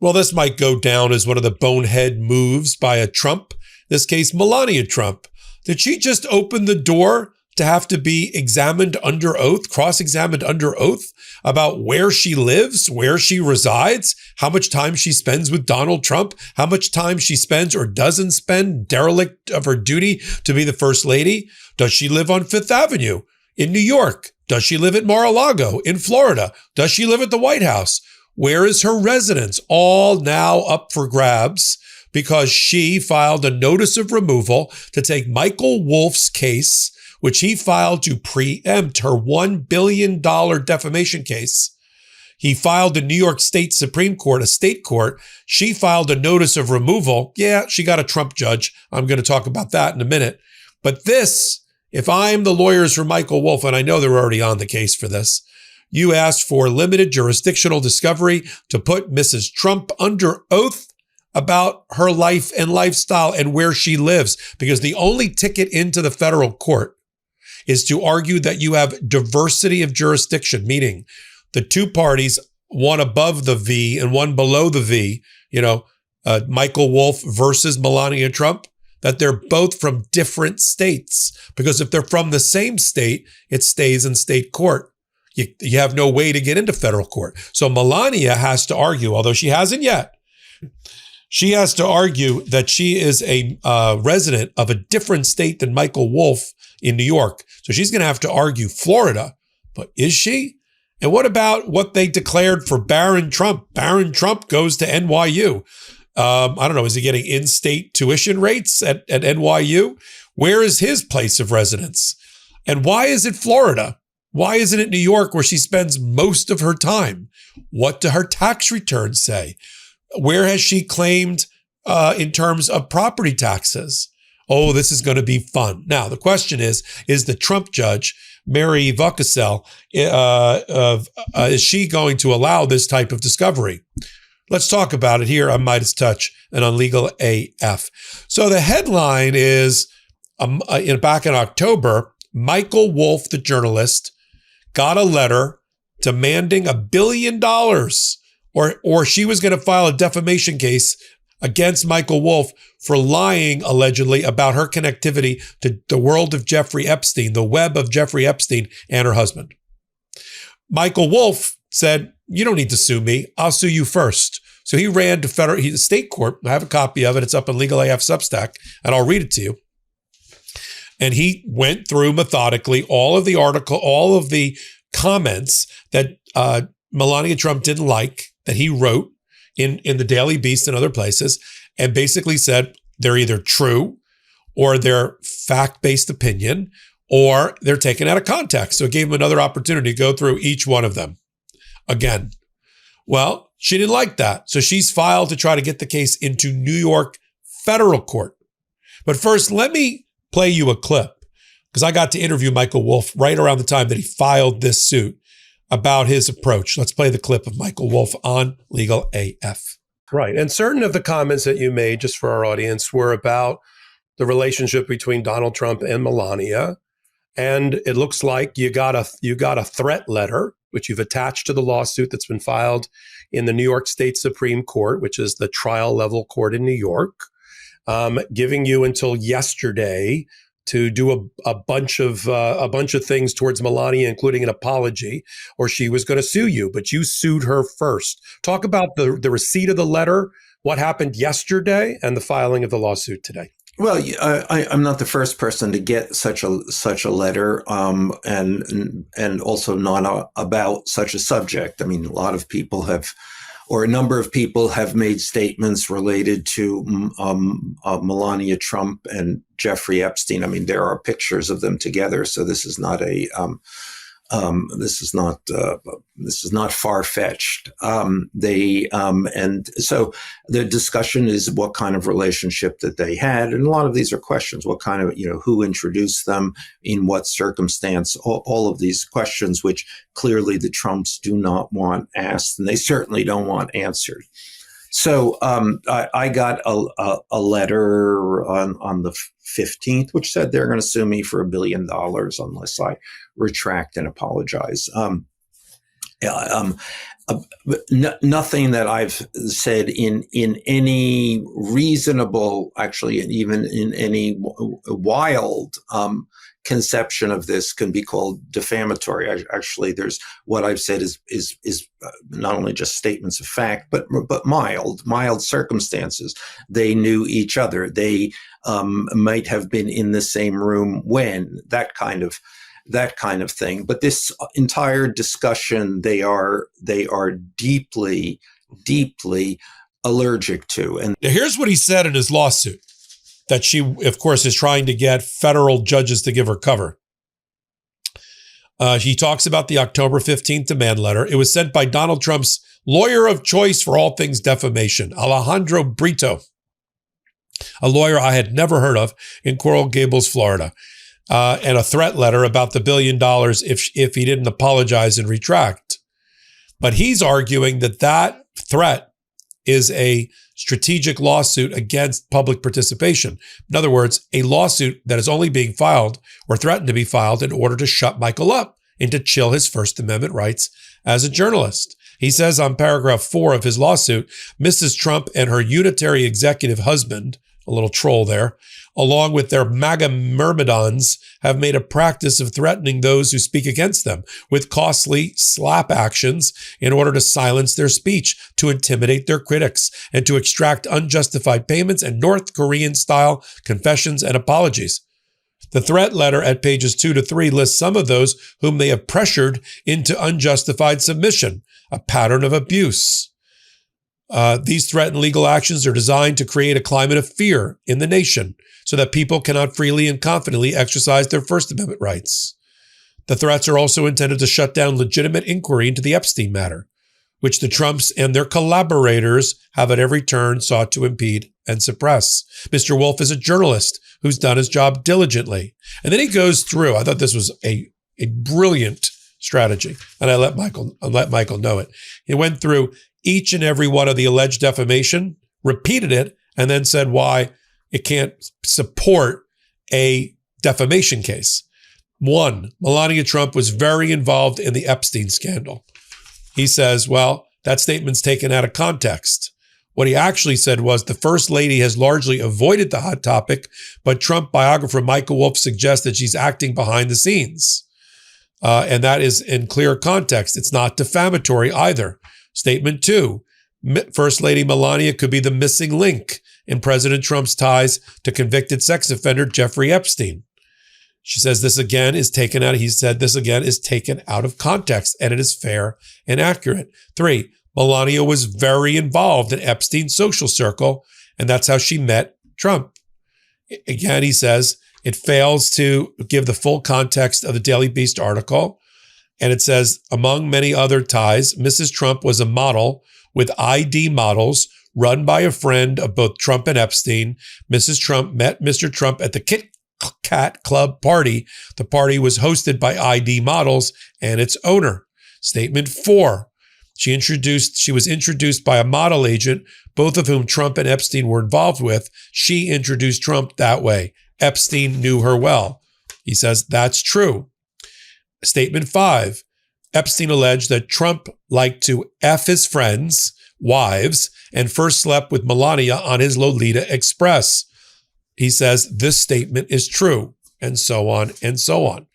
Well, this might go down as one of the bonehead moves by a Trump, in this case, Melania Trump. Did she just open the door to have to be examined under oath, cross-examined under oath about where she lives, where she resides, how much time she spends with Donald Trump, how much time she spends or doesn't spend derelict of her duty to be the first lady? Does she live on Fifth Avenue in New York? Does she live at Mar-a-Lago in Florida? Does she live at the White House? Where is her residence? All now up for grabs because she filed a notice of removal to take Michael Wolff's case, which he filed to preempt her $1 billion defamation case. He filed in New York State Supreme Court, a state court. She filed a notice of removal. Yeah, she got a Trump judge. I'm going to talk about that in a minute. But this, if I'm the lawyers for Michael Wolff, and I know they're already on the case for this, you asked for limited jurisdictional discovery to put Mrs. Trump under oath about her life and lifestyle and where she lives, because the only ticket into the federal court is to argue that you have diversity of jurisdiction, meaning the two parties, one above the V and one below the V, Michael Wolff versus Melania Trump, that they're both from different states. Because if they're from the same state, it stays in state court. You have no way to get into federal court. So Melania has to argue, although she hasn't yet, she has to argue that she is a resident of a different state than Michael Wolff in New York. So she's going to have to argue Florida. But is she? And what about what they declared for Barron Trump? Barron Trump goes to NYU. I don't know. Is he getting in-state tuition rates at NYU? Where is his place of residence? And why is it Florida? Why isn't it New York where she spends most of her time? What do her tax returns say? Where has she claimed in terms of property taxes? Oh, this is going to be fun. Now, the question is the Trump judge, Mary Vucasel, is she going to allow this type of discovery? Let's talk about it here on MeidasTouch and on Legal AF. So the headline is, back in October, Michael Wolff, the journalist, got a letter demanding $1 billion, or she was going to file a defamation case against Michael Wolff for lying, allegedly, about her connectivity to the world of Jeffrey Epstein, the web of Jeffrey Epstein and her husband. Michael Wolff said, you don't need to sue me. I'll sue you first. So he ran to state court. I have a copy of it. It's up on Legal AF Substack, and I'll read it to you. And he went through methodically all of the comments that Melania Trump didn't like, that he wrote in the Daily Beast and other places, and basically said they're either true or they're fact-based opinion or they're taken out of context. So it gave him another opportunity to go through each one of them again. Well, she didn't like that. So she's filed to try to get the case into New York federal court. But first, let me play you a clip, because I got to interview Michael Wolff right around the time that he filed this suit about his approach. Let's play the clip of Michael Wolff on Legal AF. Right. And certain of the comments that you made, just for our audience, were about the relationship between Donald Trump and Melania. And it looks like you got a threat letter, which you've attached to the lawsuit that's been filed in the New York State Supreme Court, which is the trial level court in New York, giving you until yesterday to do a bunch of things towards Melania, including an apology, or she was going to sue you, but you sued her first. Talk about the receipt of the letter, what happened yesterday, and the filing of the lawsuit today. Well, I'm not the first person to get such a letter, and also not about such a subject. I mean, a lot of people have, or a number of people have made statements related to Melania Trump and Jeffrey Epstein. I mean, there are pictures of them together, so this is not far-fetched. And so the discussion is what kind of relationship that they had, and a lot of these are questions: what kind of, who introduced them, in what circumstance? All of these questions, which clearly the Trumps do not want asked, and they certainly don't want answered. So I got a letter on the 15th, which said they're going to sue me for $1 billion unless I retract and apologize. Nothing that I've said in any reasonable, actually, and even in any wild conception of this can be called defamatory. Actually, there's what I've said is not only just statements of fact, but mild circumstances. They knew each other. They might have been in the same room when that kind of thing. But this entire discussion, they are deeply, deeply allergic to. And now here's what he said in his lawsuit that she, of course, is trying to get federal judges to give her cover. He talks about the October 15th demand letter. It was sent by Donald Trump's lawyer of choice for all things defamation, Alejandro Brito, a lawyer I had never heard of in Coral Gables, Florida, and a threat letter about the $1 billion if he didn't apologize and retract. But he's arguing that threat is a strategic lawsuit against public participation. In other words, a lawsuit that is only being filed or threatened to be filed in order to shut Michael up and to chill his First Amendment rights as a journalist. He says on paragraph 4 of his lawsuit, Mrs. Trump and her unitary executive husband, a little troll there, along with their MAGA myrmidons, have made a practice of threatening those who speak against them with costly slap actions in order to silence their speech, to intimidate their critics, and to extract unjustified payments and North Korean-style confessions and apologies. The threat letter at pages 2 to 3 lists some of those whom they have pressured into unjustified submission, a pattern of abuse. These threatened legal actions are designed to create a climate of fear in the nation so that people cannot freely and confidently exercise their First Amendment rights. The threats are also intended to shut down legitimate inquiry into the Epstein matter, which the Trumps and their collaborators have at every turn sought to impede and suppress. Mr. Wolff is a journalist who's done his job diligently. And then he goes through, I thought this was a brilliant strategy, and I let Michael know it. He went through each and every one of the alleged defamation, repeated it, and then said why it can't support a defamation case. 1, Melania Trump was very involved in the Epstein scandal. He says, well, that statement's taken out of context. What he actually said was the First Lady has largely avoided the hot topic, but Trump biographer Michael Wolff suggests that she's acting behind the scenes. And that is in clear context. It's not defamatory either. Statement 2, First Lady Melania could be the missing link in President Trump's ties to convicted sex offender Jeffrey Epstein. She says this again is taken out. He said this again is taken out of context, and it is fair and accurate. 3, Melania was very involved in Epstein's social circle, and that's how she met Trump. Again, he says it fails to give the full context of the Daily Beast article. And it says, among many other ties, Mrs. Trump was a model with ID models run by a friend of both Trump and Epstein. Mrs. Trump met Mr. Trump at the Kit Kat Club party. The party was hosted by ID models and its owner. Statement 4, she was introduced by a model agent, both of whom Trump and Epstein were involved with. She introduced Trump that way. Epstein knew her well. He says that's true. Statement 5, Epstein alleged that Trump liked to F his friends' wives and first slept with Melania on his Lolita Express. He says this statement is true, and so on and so on.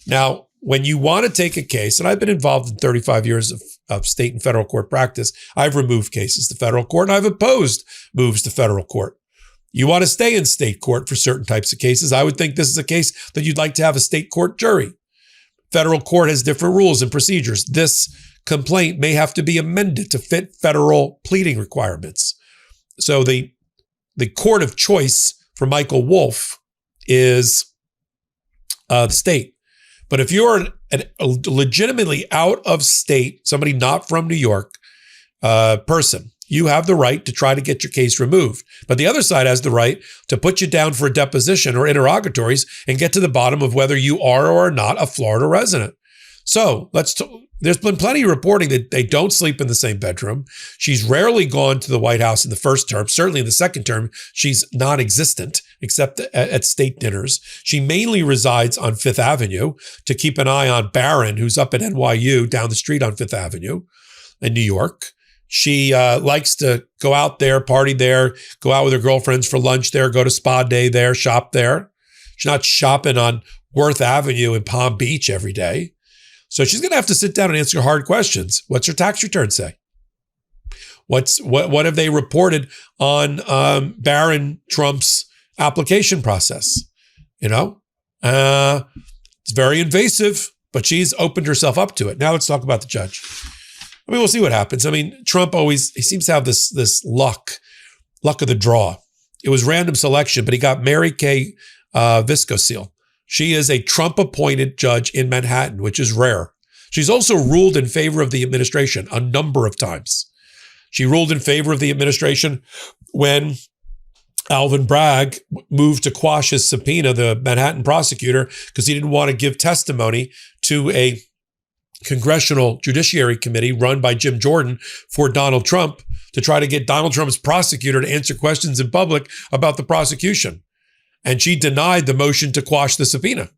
Now, when you want to take a case, and I've been involved in 35 years of state and federal court practice, I've removed cases to federal court, and I've opposed moves to federal court. You want to stay in state court for certain types of cases. I would think this is a case that you'd like to have a state court jury. Federal court has different rules and procedures. This complaint may have to be amended to fit federal pleading requirements. So the court of choice for Michael Wolff is the state. But if you're a legitimately out of state, somebody not from New York person, you have the right to try to get your case removed. But the other side has the right to put you down for a deposition or interrogatories and get to the bottom of whether you are or are not a Florida resident. So there's been plenty of reporting that they don't sleep in the same bedroom. She's rarely gone to the White House in the first term. Certainly in the second term, she's non-existent except at state dinners. She mainly resides on Fifth Avenue to keep an eye on Barron, who's up at NYU down the street on Fifth Avenue. in New York. She likes to go out there, party there, go out with her girlfriends for lunch there, go to spa day there, shop there. She's not shopping on Worth Avenue in Palm Beach every day. So she's going to have to sit down and answer hard questions. What's her tax return say? What have they reported on Barron Trump's application process? It's very invasive, but she's opened herself up to it. Now let's talk about the judge. We'll see what happens. Trump he seems to have this luck of the draw. It was random selection, but he got Mary Kay Viscoseal. She is a Trump-appointed judge in Manhattan, which is rare. She's also ruled in favor of the administration a number of times. She ruled in favor of the administration when Alvin Bragg moved to quash his subpoena, the Manhattan prosecutor, because he didn't want to give testimony to a congressional judiciary committee run by Jim Jordan for Donald Trump to try to get Donald Trump's prosecutor to answer questions in public about the prosecution. And she denied the motion to quash the subpoena.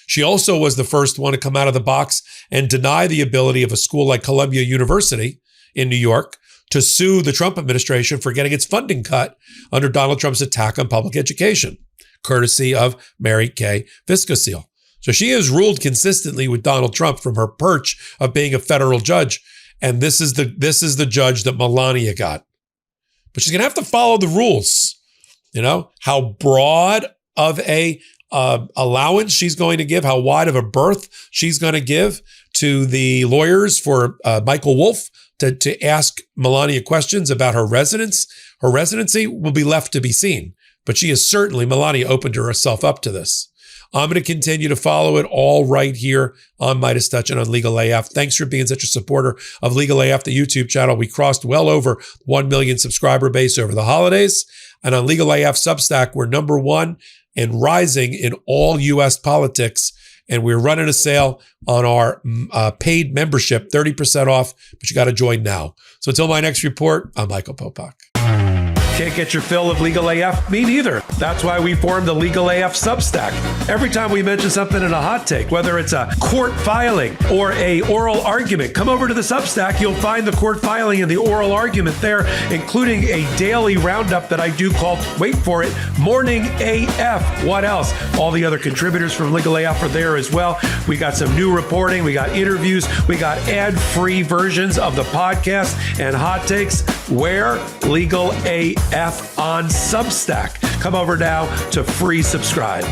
She also was the first one to come out of the box and deny the ability of a school like Columbia University in New York to sue the Trump administration for getting its funding cut under Donald Trump's attack on public education, courtesy of Mary Kay Viscoseal. So she has ruled consistently with Donald Trump from her perch of being a federal judge. And this is the judge that Melania got. But she's going to have to follow the rules. How broad of a allowance she's going to give, how wide of a berth she's going to give to the lawyers for Michael Wolff to ask Melania questions about her residency will be left to be seen. But Melania opened herself up to this. I'm going to continue to follow it all right here on MeidasTouch and on Legal AF. Thanks for being such a supporter of Legal AF, the YouTube channel. We crossed well over 1 million subscriber base over the holidays. And on Legal AF Substack, we're number one and rising in all U.S. politics. And we're running a sale on our paid membership, 30% off, but you got to join now. So until my next report, I'm Michael Popok. Can't get your fill of Legal AF? Me neither. That's why we formed the Legal AF Substack. Every time we mention something in a hot take, whether it's a court filing or a oral argument, come over to the Substack. You'll find the court filing and the oral argument there, including a daily roundup that I do called, wait for it, Morning AF. What else? All the other contributors from Legal AF are there as well. We got some new reporting. We got interviews. We got ad-free versions of the podcast and hot takes. Where? Legal AF on Substack. Come over now to free subscribe.